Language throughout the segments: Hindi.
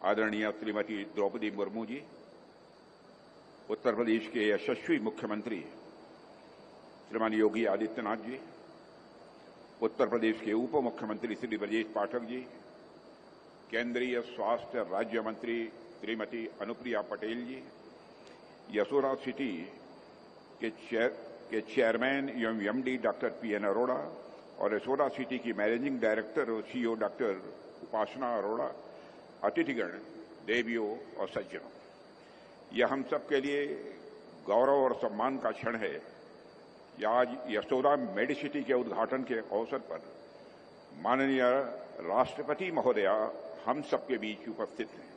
आदरणीय श्रीमती द्रौपदी मुर्मू जी, उत्तर प्रदेश के यशस्वी मुख्यमंत्री श्रीमान योगी आदित्यनाथ जी, उत्तर प्रदेश के उप मुख्यमंत्री श्री ब्रजेश पाठक जी, केंद्रीय स्वास्थ्य राज्य मंत्री श्रीमती अनुप्रिया पटेल जी, यशोदा सिटी के चेयरमैन एवं एमडी डॉक्टर पीएन अरोड़ा और यशोदा सिटी की मैनेजिंग डायरेक्टर और सीईओ डॉक्टर उपासना अरोड़ा, अतिथिगण, देवियों और सज्जनों, यह हम सब के लिए गौरव और सम्मान का क्षण है कि आज यशोदा मेडिसिटी के उद्घाटन के अवसर पर माननीय राष्ट्रपति महोदया हम सबके बीच उपस्थित हैं।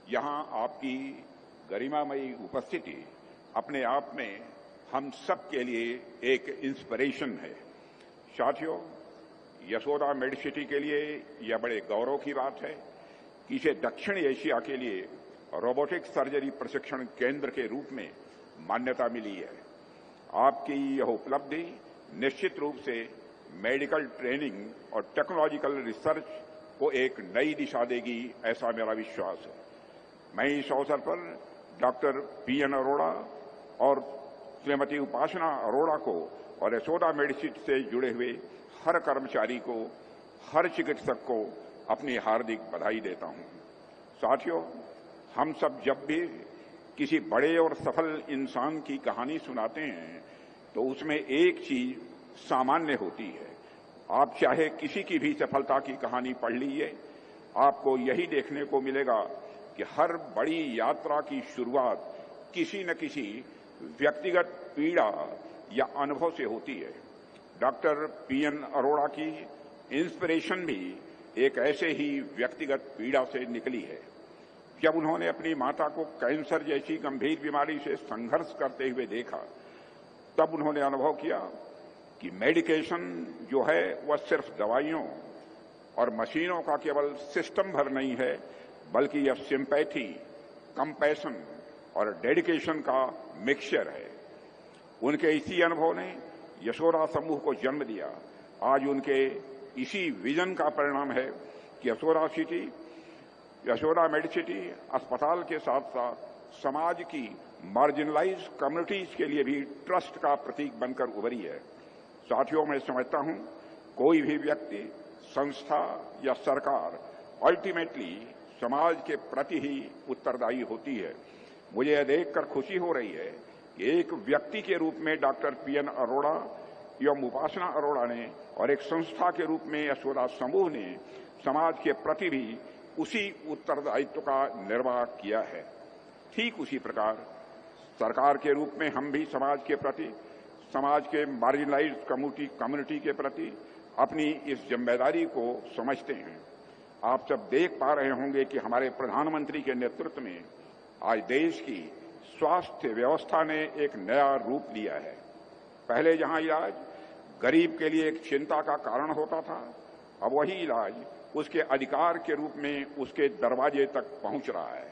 यहां आपकी गरिमामयी उपस्थिति अपने आप में हम सब के लिए एक इंस्पिरेशन है। साथियों, यशोदा मेडिसिटी के लिए यह बड़े गौरव की बात है कि इसे दक्षिण एशिया के लिए रोबोटिक सर्जरी प्रशिक्षण केंद्र के रूप में मान्यता मिली है। आपकी यह उपलब्धि निश्चित रूप से मेडिकल ट्रेनिंग और टेक्नोलॉजिकल रिसर्च को एक नई दिशा देगी, ऐसा मेरा विश्वास है। मैं इस अवसर पर डॉक्टर पीएन अरोड़ा और श्रीमती उपासना अरोड़ा को और यशोदा मेडिसिटी से जुड़े हुए हर कर्मचारी को, हर चिकित्सक को अपनी हार्दिक बधाई देता हूं। साथियों, हम सब जब भी किसी बड़े और सफल इंसान की कहानी सुनाते हैं तो उसमें एक चीज सामान्य होती है। आप चाहे किसी की भी सफलता की कहानी पढ़ लीजिए, आपको यही देखने को मिलेगा कि हर बड़ी यात्रा की शुरुआत किसी न किसी व्यक्तिगत पीड़ा या अनुभव से होती है। डॉक्टर पीएन अरोड़ा की इंस्पिरेशन भी एक ऐसे ही व्यक्तिगत पीड़ा से निकली है। जब उन्होंने अपनी माता को कैंसर जैसी गंभीर बीमारी से संघर्ष करते हुए देखा, तब उन्होंने अनुभव किया कि मेडिकेशन जो है वह सिर्फ दवाइयों और मशीनों का केवल सिस्टम भर नहीं है, बल्कि यह सिंपैथी, कंपैशन और डेडिकेशन का मिक्सचर है। उनके इसी अनुभव ने यशोदा समूह को जन्म दिया। आज उनके इसी विजन का परिणाम है कि यशोदा मेडिसिटी अस्पताल के साथ साथ समाज की मार्जिनलाइज कम्युनिटीज के लिए भी ट्रस्ट का प्रतीक बनकर उभरी है। साथियों, मैं समझता हूं कोई भी व्यक्ति, संस्था या सरकार अल्टीमेटली समाज के प्रति ही उत्तरदायी होती है। मुझे यह देखकर खुशी हो रही है कि एक व्यक्ति के रूप में डॉक्टर पीएन अरोड़ा एवं उपासना अरोड़ा ने और एक संस्था के रूप में यशोदा समूह ने समाज के प्रति भी उसी उत्तरदायित्व का निर्वाह किया है। ठीक उसी प्रकार सरकार के रूप में हम भी समाज के प्रति, समाज के मार्जिनलाइज्ड कम्युनिटी के प्रति अपनी इस जिम्मेदारी को समझते हैं। आप सब देख पा रहे होंगे कि हमारे प्रधानमंत्री के नेतृत्व में आज देश की स्वास्थ्य व्यवस्था ने एक नया रूप लिया है। पहले जहां इलाज गरीब के लिए एक चिंता का कारण होता था, अब वही इलाज उसके अधिकार के रूप में उसके दरवाजे तक पहुंच रहा है।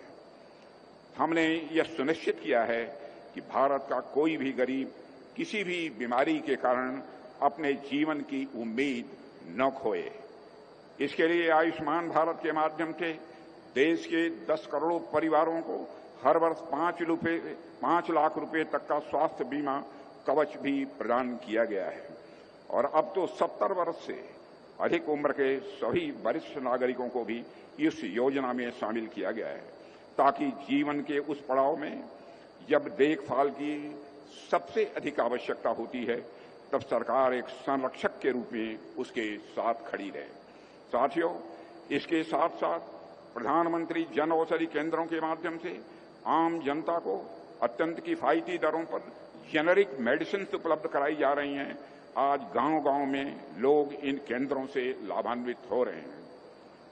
हमने यह सुनिश्चित किया है कि भारत का कोई भी गरीब किसी भी बीमारी के कारण अपने जीवन की उम्मीद न खोए। इसके लिए आयुष्मान भारत के माध्यम से देश के 10 करोड़ परिवारों को हर वर्ष 5 लाख रुपए तक का स्वास्थ्य बीमा कवच भी प्रदान किया गया है। और अब तो 70 वर्ष से अधिक उम्र के सभी वरिष्ठ नागरिकों को भी इस योजना में शामिल किया गया है, ताकि जीवन के उस पड़ाव में जब देखभाल की सबसे अधिक आवश्यकता होती है, तब सरकार एक संरक्षक के रूप में उसके साथ खड़ी रहे। साथियों, इसके साथ साथ प्रधानमंत्री जन औषधि केंद्रों के माध्यम से आम जनता को अत्यंत किफायती दरों पर जेनेरिक मेडिसिन उपलब्ध कराई जा रही हैं। आज गांव-गांव में लोग इन केंद्रों से लाभान्वित हो रहे हैं।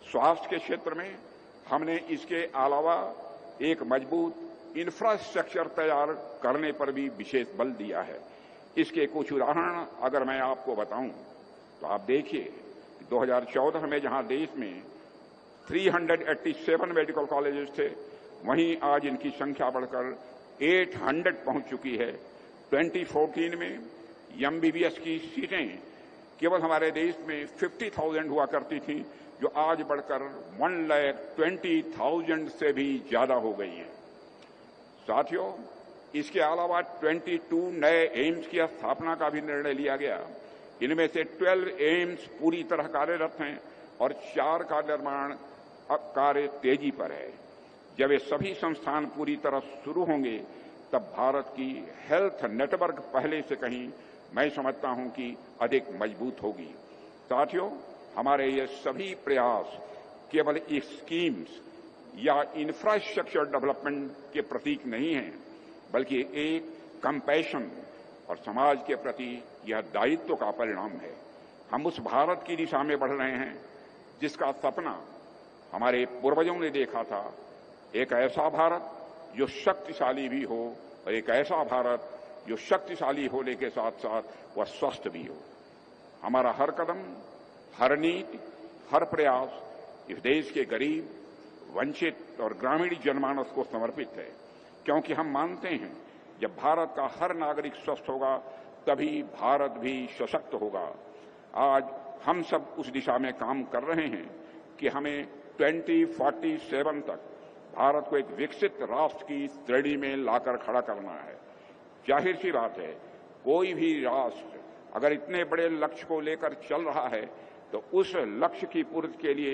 स्वास्थ्य के क्षेत्र में हमने इसके अलावा एक मजबूत इंफ्रास्ट्रक्चर तैयार करने पर भी विशेष बल दिया है। इसके कुछ उदाहरण अगर मैं आपको बताऊं तो आप देखिए, 2014 में जहां देश में 387 मेडिकल कॉलेजेस थे, वहीं आज इनकी संख्या बढ़कर 800 पहुंच चुकी है। 2014 में एमबीबीएस की सीटें केवल हमारे देश में 50,000 हुआ करती थी, जो आज बढ़कर 1,20,000 से भी ज्यादा हो गई है। साथियों, इसके अलावा 22 नए एम्स की स्थापना का भी निर्णय लिया गया। इनमें से 12 एम्स पूरी तरह कार्यरत हैं और 4 का निर्माण कार्य तेजी पर है। जब ये सभी संस्थान पूरी तरह शुरू होंगे तब भारत की हेल्थ नेटवर्क पहले से कहीं मैं समझता हूं कि अधिक मजबूत होगी। साथियों, हमारे ये सभी प्रयास केवल एक स्कीम्स या इंफ्रास्ट्रक्चर डेवलपमेंट के प्रतीक नहीं हैं, बल्कि एक कंपैशन और समाज के प्रति यह दायित्व का परिणाम है। हम उस भारत की दिशा में बढ़ रहे हैं जिसका सपना हमारे पूर्वजों ने देखा था, एक ऐसा भारत जो शक्तिशाली भी हो और एक ऐसा भारत जो शक्तिशाली होने के साथ साथ वह स्वस्थ भी हो। हमारा हर कदम, हर नीति, हर प्रयास इस देश के गरीब, वंचित और ग्रामीण जनमानस को समर्पित है, क्योंकि हम मानते हैं जब भारत का हर नागरिक स्वस्थ होगा तभी भारत भी सशक्त होगा। आज हम सब उस दिशा में काम कर रहे हैं कि हमें 2047 तक भारत को एक विकसित राष्ट्र की श्रेणी में लाकर खड़ा करना है। जाहिर सी बात है, कोई भी राष्ट्र अगर इतने बड़े लक्ष्य को लेकर चल रहा है तो उस लक्ष्य की पूर्ति के लिए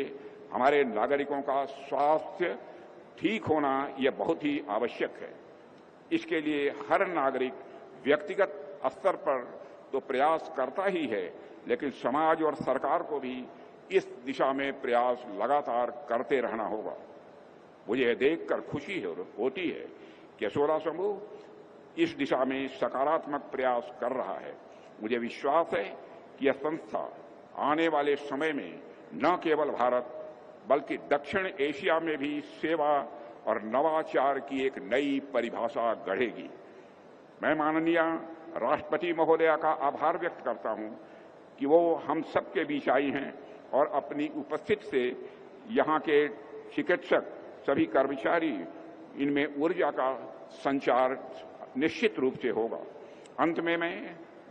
हमारे नागरिकों का स्वास्थ्य ठीक होना यह बहुत ही आवश्यक है। इसके लिए हर नागरिक व्यक्तिगत स्तर पर तो प्रयास करता ही है, लेकिन समाज और सरकार को भी इस दिशा में प्रयास लगातार करते रहना होगा। मुझे यह देखकर खुशी होती है कि असोरा समूह इस दिशा में सकारात्मक प्रयास कर रहा है। मुझे विश्वास है कि यह संस्था आने वाले समय में न केवल भारत बल्कि दक्षिण एशिया में भी सेवा और नवाचार की एक नई परिभाषा गढ़ेगी। मैं माननीय राष्ट्रपति महोदया का आभार व्यक्त करता हूं कि वो हम सबके बीच आई हैं और अपनी उपस्थिति से यहाँ के चिकित्सक, सभी कर्मचारी, इनमें ऊर्जा का संचार निश्चित रूप से होगा। अंत में मैं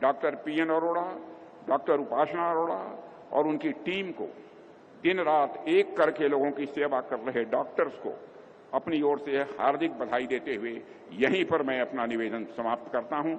डॉक्टर पीएन अरोड़ा, डॉक्टर उपासना अरोड़ा और उनकी टीम को दिन रात एक करके लोगों की सेवा कर रहे डॉक्टर्स को अपनी ओर से हार्दिक बधाई देते हुए यहीं पर मैं अपना निवेदन समाप्त करता हूं।